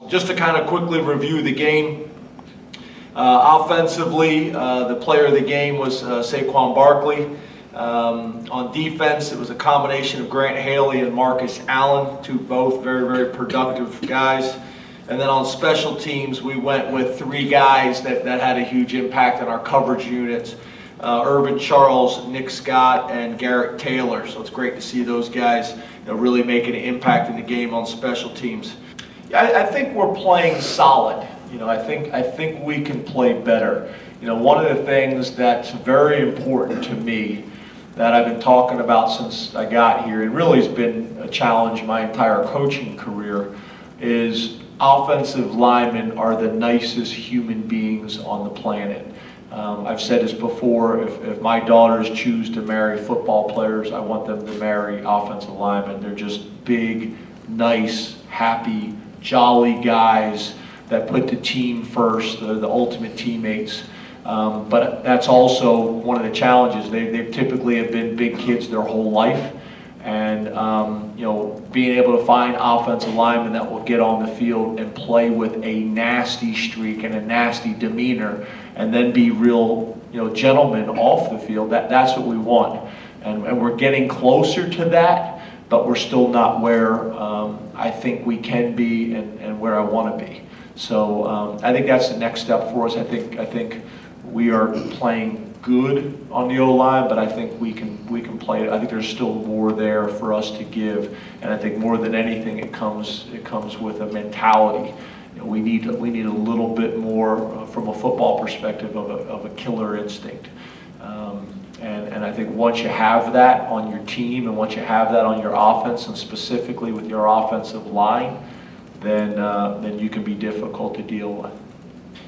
Just to kind of quickly review the game, offensively, the player of the game was Saquon Barkley. On defense, it was a combination of Grant Haley and Marcus Allen, both very, very productive guys. And then on special teams, we went with three guys that had a huge impact on our coverage units. Irvin Charles, Nick Scott, and Garrett Taylor. So it's great to see those guys really making an impact in the game on special teams. I think we're playing solid. I think we can play better. One of the things that's very important to me that I've been talking about since I got here, and really has been a challenge my entire coaching career, is offensive linemen are the nicest human beings on the planet. I've said this before, if my daughters choose to marry football players, I want them to marry offensive linemen. They're just big, nice, happy, jolly guys that put the team first, the ultimate teammates. But that's also one of the challenges. They typically have been big kids their whole life. And being able to find offensive linemen that will get on the field and play with a nasty streak and a nasty demeanor, and then be real, gentlemen off the field. That's what we want, and we're getting closer to that, but we're still not where I think we can be and where I want to be. So I think that's the next step for us. I think we are playing good on the O-line, but I think we can play. I think there's still more there for us to give, and I think more than anything, it comes with a mentality. We need a little bit more from a football perspective of a killer instinct, and I think once you have that on your team, and once you have that on your offense, and specifically with your offensive line, then you can be difficult to deal with.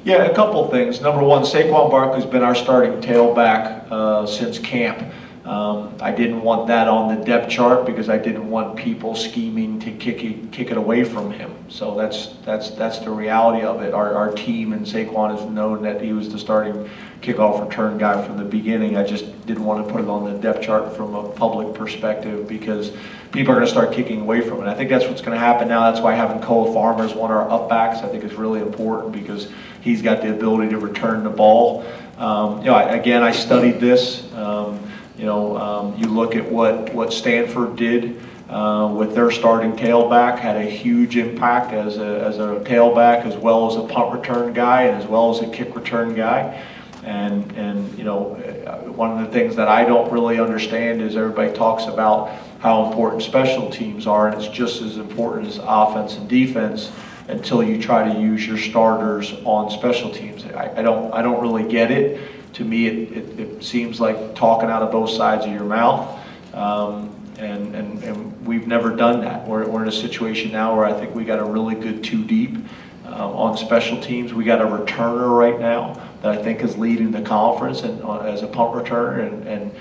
Yeah, a couple things. Number one, Saquon Barkley's been our starting tailback since camp. I didn't want that on the depth chart because I didn't want people scheming to kick it away from him. So that's the reality of it. Our team and Saquon has known that he was the starting kickoff return guy from the beginning. I just didn't want to put it on the depth chart from a public perspective because people are going to start kicking away from it. I think that's what's going to happen now. That's why having Cole Farmer as one of our upbacks I think is really important because he's got the ability to return the ball. Again, I studied this. You look at what Stanford did with their starting tailback, had a huge impact as a tailback, as well as a punt return guy, and as well as a kick return guy. And one of the things that I don't really understand is everybody talks about how important special teams are, and it's just as important as offense and defense until you try to use your starters on special teams. I don't really get it. To me, it seems like talking out of both sides of your mouth, and we've never done that. We're in a situation now where I think we got a really good two deep on special teams. We got a returner right now that I think is leading the conference and as a punt returner, and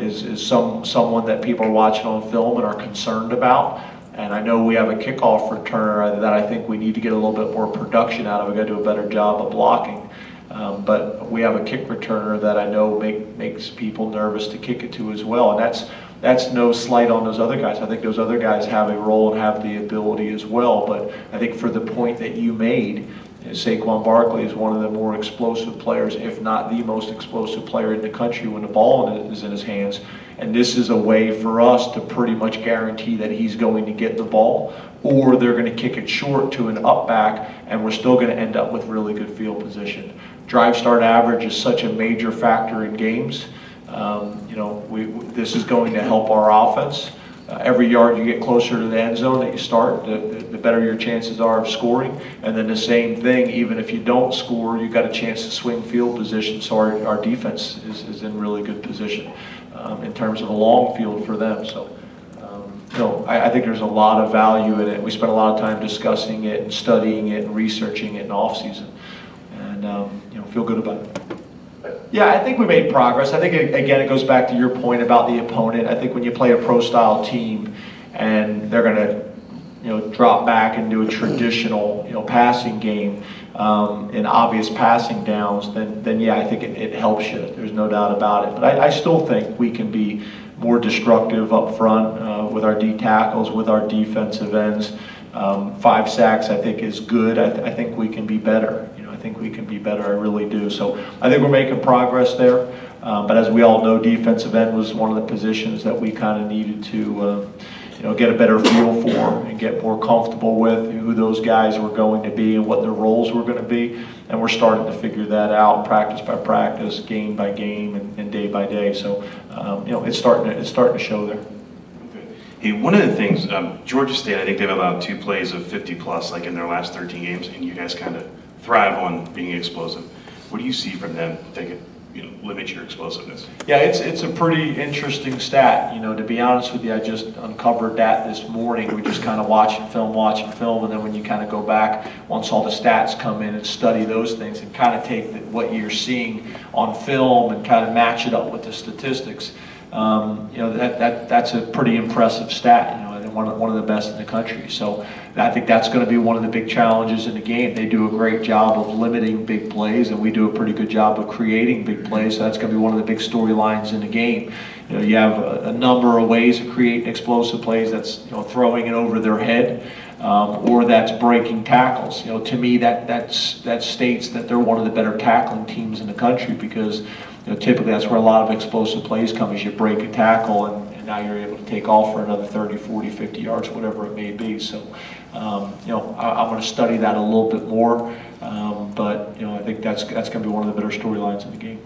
is someone that people are watching on film and are concerned about. And I know we have a kickoff returner that I think we need to get a little bit more production out of. We've got to do a better job of blocking. But we have a kick returner that I know makes people nervous to kick it to as well. And that's no slight on those other guys. I think those other guys have a role and have the ability as well. But I think for the point that you made, Saquon Barkley is one of the more explosive players, if not the most explosive player in the country when the ball is in his hands. And this is a way for us to pretty much guarantee that he's going to get the ball, or they're going to kick it short to an up back, and we're still going to end up with really good field position. Drive start average is such a major factor in games. This is going to help our offense. Every yard you get closer to the end zone that you start, the better your chances are of scoring. And then the same thing, even if you don't score, you've got a chance to swing field position. So our defense is in really good position in terms of a long field for them. So, I think there's a lot of value in it. We spent a lot of time discussing it and studying it and researching it in off season, and feel good about it. Yeah, I think we made progress. I think, again, it goes back to your point about the opponent. I think when you play a pro-style team and they're going to, drop back and do a traditional, passing game in obvious passing downs, then yeah, I think it helps you. There's no doubt about it. But I still think we can be more destructive up front with our D tackles, with our defensive ends. 5 sacks I think is good. I think we can be better. I think we can be better. I really do. So I think we're making progress there. But as we all know, defensive end was one of the positions that we kind of needed to get a better feel for and get more comfortable with who those guys were going to be and what their roles were going to be. And we're starting to figure that out practice by practice, game by game, and day by day. So it's starting to show there. Okay. Hey, one of the things, Georgia State, I think they've allowed 2 plays of 50+ like in their last 13 games, and you guys kind of thrive on being explosive. What do you see from them that could limit your explosiveness? Yeah, it's a pretty interesting stat. To be honest with you, I just uncovered that this morning. We just kind of watching film, and then when you kind of go back, once all the stats come in and study those things and kind of take what you're seeing on film and kind of match it up with the statistics, that's a pretty impressive stat. One of the best in the country. So I think that's going to be one of the big challenges in the game. They do a great job of limiting big plays, and we do a pretty good job of creating big plays. So that's going to be one of the big storylines in the game. You have a number of ways of creating explosive plays. That's throwing it over their head, or that's breaking tackles. To me, that states that they're one of the better tackling teams in the country, because typically that's where a lot of explosive plays come, is you break a tackle and now you're able to take off for another 30, 40, 50 yards, whatever it may be. So, I'm going to study that a little bit more, but I think that's going to be one of the better storylines in the game.